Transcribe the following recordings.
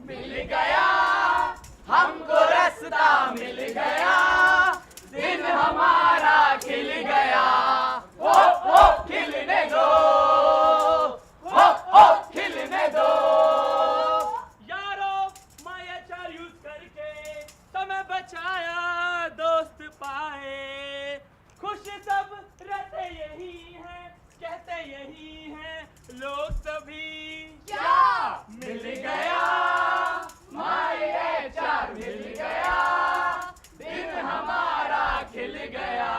मिल गया, हमको रास्ता मिल गया, दिन हमारा खिल गया। ओ खिलने दो, ओ खिलने दो। यारो मायाचार यूज करके समय बचाया, दोस्त पाए, खुश सब रहते यही हैं, कहते यही हैं लोग सभी। क्या मिल गया, मायाचार मिल गया, दिन हमारा खिल गया।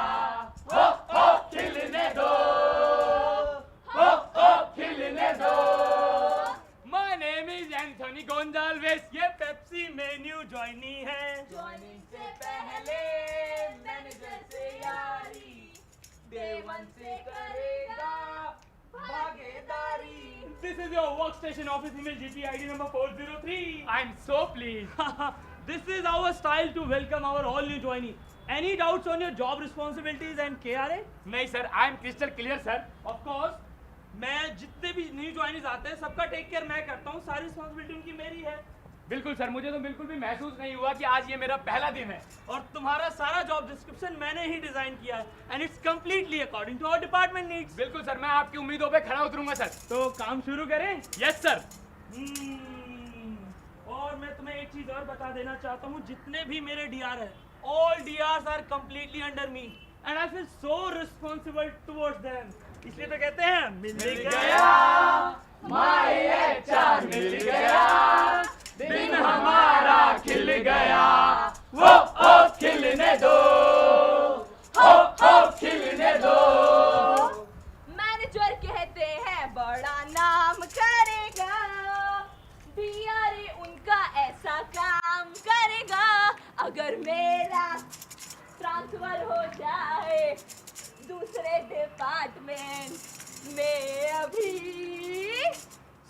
ओ खिलने दो, ओ खिलने दो। My name is Anthony Gonzalez, ये पेप्सी में न्यू ज्वाइनी है। ज्वाइनिंग से पहले मैनेजर से यारी, डे वन से करेगा भागीदारी। This is your workstation office email GP ID number 403. I'm so pleased. This is our style to welcome our all new joinee. Any doubts on your job responsibilities and KRA? नहीं sir, I am crystal clear sir. Of course, मैं जितने भी new joinees आते हैं सबका take care मैं करता हूँ, सारी रिस्पॉन्सिबिलिटी उनकी मेरी है। बिल्कुल सर, मुझे तो बिल्कुल भी महसूस नहीं हुआ कि आज ये मेरा पहला दिन है। और तुम्हारा सारा जॉब डिस्क्रिप्शन मैंने ही डिजाइन किया है and it's completely according to our department needs. बिल्कुल सर, मैं आपकी उम्मीदों पे खड़ा उतरूंगा सर। तो काम शुरू करें? Yes sir. और मैं तुम्हें एक चीज और बता देना चाहता हूँ, जितने भी मेरे डीआर है, all DRs are completely under me and I feel so responsible towards them. इसलिए तो कहते हैं मिल गया, मायाचार मिल गया, दिन हमारा खिल गया। ओ खिलने दो, ओ खिलने दो। मैनेजर कहते हैं बड़ा नाम करेगा, डीआरए उनका ऐसा काम करेगा। अगर मेरा ट्रांसफर हो जाए दूसरे डिपार्टमेंट में अभी।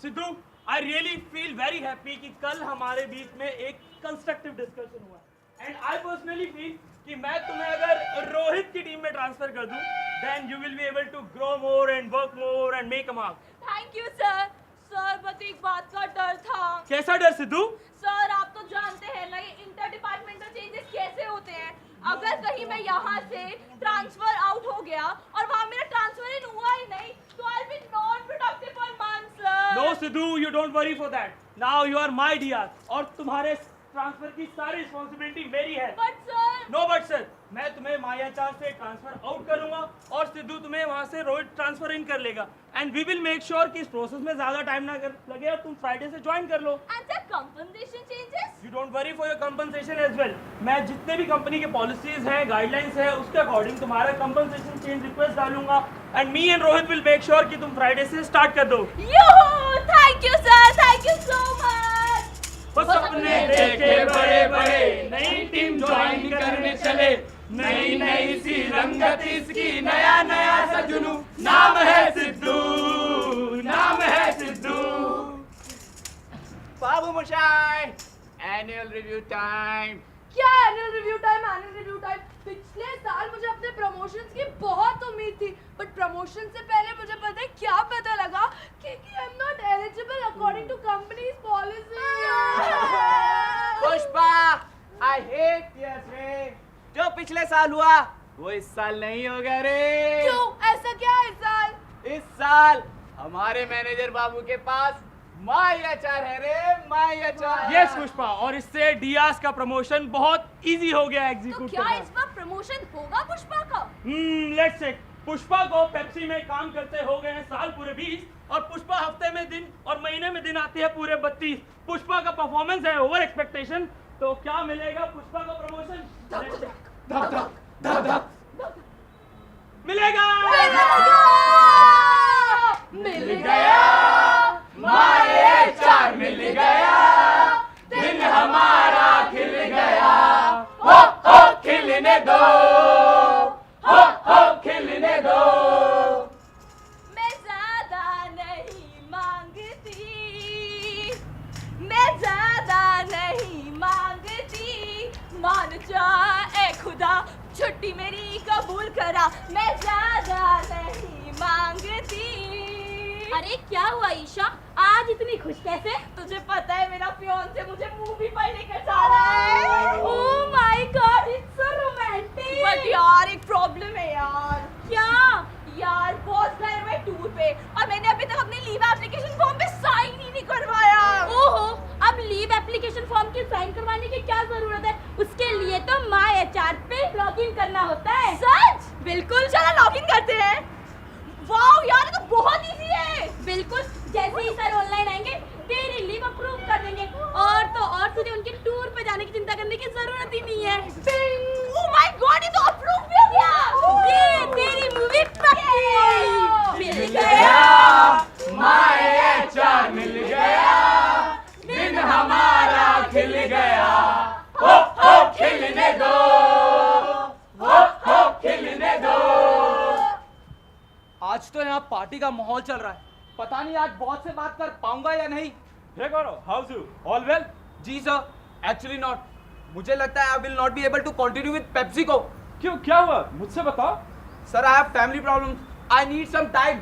Sidhu, I really feel very happy कि कल हमारे बीच में एक कंस्ट्रक्टिव डिस्कशन हुआ एंड आई पर्सनली फील कि मैं तुम्हें अगर रोहित की टीम में ट्रांसफर कर दूं, then you will be able to grow more and work more and make a mark. Thank you sir. Sir बस एक बात का डर था। कैसा डर सिद्धू? सर आप तो जानते हैं ना ये इंटर डिपार्टमेंटल चेंजेस कैसे होते हैं। अगर कहीं मैं यहाँ से ट्रांसफर आउट हो गया और वहाँ मेरा ट्रांसफर इन हुआ ही नहीं तो I will not productive for months sir. No Sidhu, you don't worry for that. Now you are my DR और तुम्हारे ट्रांसफर की सारी रिस्पॉन्सिबिलिटी मेरी है। But sir. No but sir, मैं तुम्हें मायाचार से ट्रांसफर आउट करूंगा और सिद्धू तुम्हें वहां से रोहित ट्रांसफर इन कर लेगा and we will make sure कि इस प्रोसेस में ज्यादा टाइम ना लगे और तुम फ्राइडे से ज्वाइन कर लो। And sir compensation changes? You don't worry for your compensation as well. मैं जितने भी कंपनी के पॉलिसीज हैं, गाइडलाइंस है, उसके अकॉर्डिंग तुम्हारा कंपनसेशन चेंज रिक्वेस्ट डालूंगा and me and Rohit will make sure कि तुम फ्राइडे से स्टार्ट कर दो। Thank you sir, thank you so much. बस अपने देखे बड़े बड़े नई टीम ज्वाइन करने चले, नई नई सी रंगत इसकी, नया नया सा जुनू, नाम है सिद्धू, नाम है सिद्धू। बाबू मोशाय, एनुअल रिव्यू टाइम। क्या annual review time? Annual review time? पिछले साल मुझे अपने प्रमोशंस की बहुत उम्मीद थी, बट प्रमोशन से पहले मुझे पता है क्या पता लगा कि I am not eligible according to company's policy. Pushpa, I hate this रे। जो पिछले साल हुआ वो इस साल नहीं होगा रे। क्यों? ऐसा क्या है इस साल? इस साल हमारे मैनेजर बाबू के पास मायाचार है रे, मायाचार। यस पुष्पा, और इससे डीआरस का प्रमोशन बहुत इजी हो गया तो एग्जीक्यूट क्या करना। इस बार प्रमोशन होगा पुष्पा का? Let's check. पुष्पा को पेप्सी में काम करते हो गए हैं साल पूरे 20 और पुष्पा हफ्ते में दिन और महीने में दिन आती है पूरे 32। पुष्पा का परफॉर्मेंस है ओवर एक्सपेक्टेशन, तो क्या मिलेगा पुष्पा को प्रमोशन? धक धक धक धक मिलेगा। मिल गया, मायाचार मिल गया, दिन हमारा खिल गया। हो खिलने दो, हो खिलने दो। मैं ज्यादा नहीं मांगती, मैं ज्यादा नहीं मांगती, मान जाए खुदा छुट्टी मेरी कबूल करा, मैं ज्यादा नहीं मांगती। अरे क्या हुआ ईशा, आज इतनी खुश कैसे? तुझे पता है मेरा फियांसे मुझे मूवी पर लेकर जा रहा है। Oh my God, it's so romantic. But यार एक प्रॉब्लम है यार। क्या? यार बॉस गए हुए टूर पे और मैंने अभी तक अपनी लीव एप्लीकेशन फॉर्म पे साइन ही नहीं करवाया। ओहो, अब लीव एप्लीकेशन फॉर्म के साइन करवाने की क्या जरूरत है? उसके लिए तो माय एचआर पे लॉगिन करना होता है। सच? बिल्कुल, चलो लॉगिन करते हैं। वाओ यार, ये तो बहुत इजी है। बिल्कुल, जैसे ही सर ऑनलाइन आएंगे तेरी लीव अप्रूव कर देंगे और तो और तुझे उनके टूर पे जाने की चिंता करने की जरूरत ही नहीं है। ओह माय गॉड, ये तो अप्रूव भी हो गया। ये तेरी मूवी पक्की मिल गया। माय एचआर मिल गया, दिन हमारा खिल गया। हो खिलने दो, हो खिलने दो। आज तो यहाँ पार्टी का माहौल चल रहा है, पता नहीं आज बॉस से बात कर पाऊंगा या नहीं। Hey Gaurav, how's you? All well? जी सर, एक्चुअली नॉट। मुझे लगता है I will not be able to continue with PepsiCo. क्यों, क्या हुआ? मुझसे बताओ। Sir I have family problems, I need some time.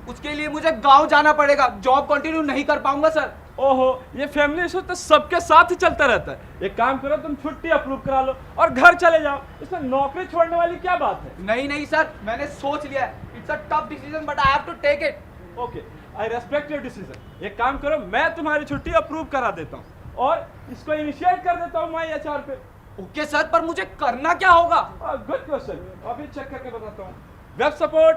उसके लिए मुझे गांव जाना पड़ेगा, जॉब कंटिन्यू नहीं कर पाऊंगा सर। ओहो, ये फैमिली इशू तो सबके साथ ही चलता रहता है। एक काम करो, तुम छुट्टी अप्रूव करा लो और घर चले जाओ। इसमें नौकरी छोड़ने वाली क्या बात है? नहीं सर, मैंने सोच लिया है। It's a tough decision but I have to take it. Okay, I respect your decision. एक काम करो, मैं तुम्हारी छुट्टी अप्रूव करा देता हूँ और इसको इनिशिएट कर देता हूँ माय एचआर पे। ओके सर, पर मुझे करना क्या होगा? गुड क्वेश्चन, अभी चेक करके बताता हूँ। Web support.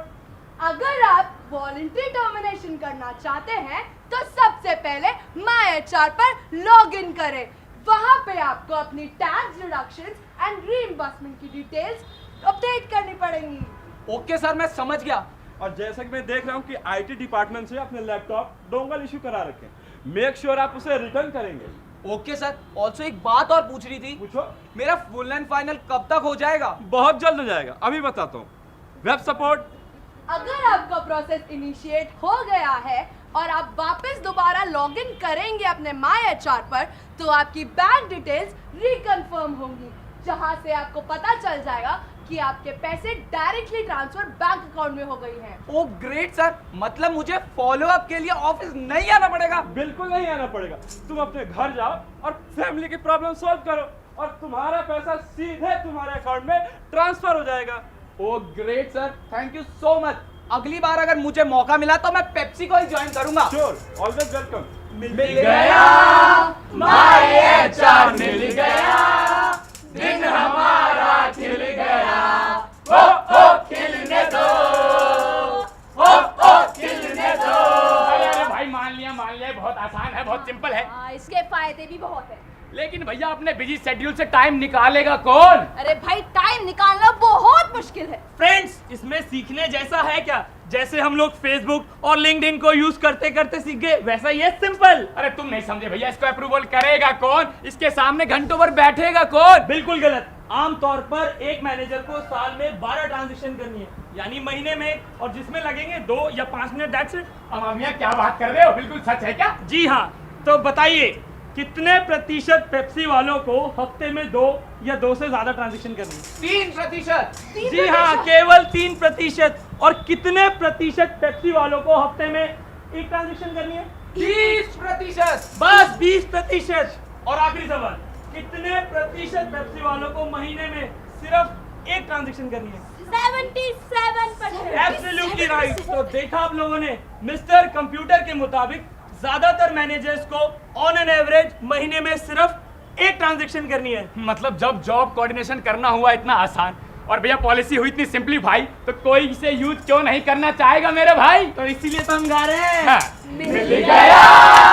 अगर आप वॉलंटरी टर्मिनेशन करना चाहते हैं तो सबसे पहले माय एचआर पर लॉग इन करें। वहां पे आपको अपनी टैक्स डिडक्शंस एंड रीइंबर्समेंट की डिटेल्स अपडेट करनी पड़ेंगी। ओके सर, मैं समझ गया। और जैसा कि मैं देख रहा हूँ कि आईटी डिपार्टमेंट से अपने लैपटॉप डोंगल इशू करा रखे हैं। मेक श्योर आप उसे रिटर्न करेंगे। ओके सर, ऑल्सो एक बात और पूछनी थी। पूछो। मेरा फुल एंड फाइनल कब तक हो जाएगा? बहुत जल्द हो जाएगा, अभी बताता हूँ। Web support. अगर आपका प्रोसेस इनिशिएट हो गया है और आप वापस दोबारा लॉग इन करेंगे अपने माय एचआर पर, तो आपकी बैंक डिटेल्स रिकन्फर्म होंगी, जहां से आपको पता चल जाएगा कि आपके पैसे डायरेक्टली ट्रांसफर बैंक अकाउंट में हो गई हैं। ओ ग्रेट सर, मतलब मुझे फॉलो अप के लिए ऑफिस नहीं आना पड़ेगा? बिल्कुल नहीं आना पड़ेगा। तुम अपने घर जाओ और फैमिली की प्रॉब्लम सॉल्व करो और तुम्हारा पैसा सीधे तुम्हारे अकाउंट में ट्रांसफर हो जाएगा। Oh great sir, thank you so much. अगली बार अगर मुझे मौका मिला तो मैं पेप्सी को ही ज्वाइन करूंगा। Sure, always welcome. मिल गया, माय एचआर मिल गया, दिन हमारा खिल गया। हो खिलने दो, हो खिलने दो। अरे भाई मान लिया, बहुत आसान है, बहुत सिंपल है। इसके फायदे भी बहुत है। लेकिन भैया अपने बिजी शेड्यूल से टाइम निकालेगा कौन? अरे भाई, टाइम निकालना बहुत मुश्किल है। फ्रेंड्स, इसमें सीखने जैसा है क्या? जैसे हम लोग फेसबुक और लिंक्डइन को यूज करते करते सीख गए, वैसा ये सिंपल। अरे तुम नहीं समझे भैया, इसको अप्रूवल करेगा कौन? इसके सामने घंटों भर बैठेगा कौन? बिल्कुल गलत। आमतौर पर एक मैनेजर को साल में 12 ट्रांजेक्शन करनी है, यानी महीने में, और जिसमें लगेंगे 2 या 5 मिनट। That's it. अमामिया क्या बात कर रहे हो? बिल्कुल सच है क्या? जी हाँ। तो बताइए, कितने प्रतिशत पेप्सी वालों को हफ्ते में 2 या 2 से ज्यादा ट्रांजेक्शन करनी है? 3%। जी हाँ, केवल 3%। और कितने प्रतिशत पेप्सी वालों को हफ्ते में एक ट्रांजेक्शन करनी है? 30%। बस 20%। और आखिरी सवाल, कितने प्रतिशत पेप्सी वालों को महीने में सिर्फ एक ट्रांजेक्शन करनी है? 77%। Absolutely right. तो देखा आप लोगों ने, मिस्टर कंप्यूटर के मुताबिक ज्यादातर मैनेजर्स को ऑन एन एवरेज महीने में सिर्फ एक ट्रांजैक्शन करनी है। मतलब जब जॉब कोऑर्डिनेशन करना हुआ इतना आसान और भैया पॉलिसी हुई इतनी सिंपलीफाई, तो कोई इसे यूज क्यों नहीं करना चाहेगा मेरे भाई? तो इसीलिए तो हम गा रहे हैं। हाँ। मिल गया,